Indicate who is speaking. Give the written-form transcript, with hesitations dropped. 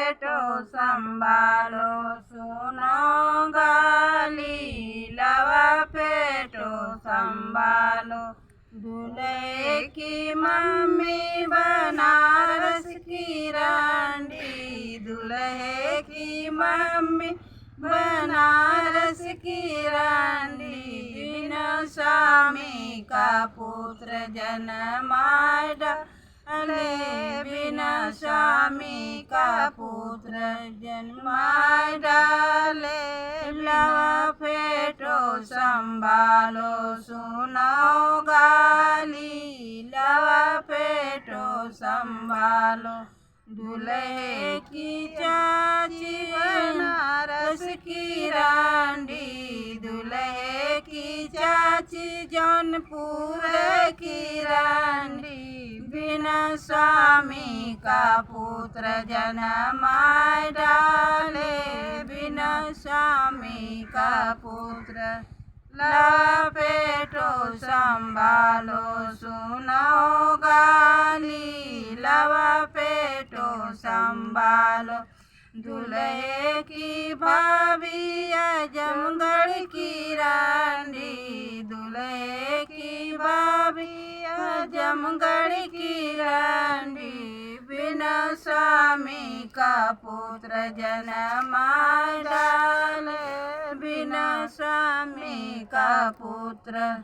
Speaker 1: पेटो संभालो, सुनो गाली लवा पेटो संभालो। दूल्हे की मम्मी बनारस की रानी, दूल्हे की मम्मी बनारस की रानी। बिना स्वामी का पुत्र जन्माए डाले, बिना स्वामी का पुत्र जन्माए डाले। लवा पेटो संभालो, सुनो गाली लवा पेटो संभालो। दूल्हे की चाची बनारस की रानी, दूल्हे की चाची जौनपुर की रानी। बिना स्वामी का पुत्र जन्माए डाले, बिना स्वामी का पुत्र। लवा पेटो संभालो, सुनो गाली लवा पेटो संभालो। दूल्हे की भाभी आजमगढ़ की रानी, दूल्हे की भाभी आजमगढ़ की रानी। बिना स्वामी का पुत्र जन्माए डाले, बिना स्वामी का पुत्र।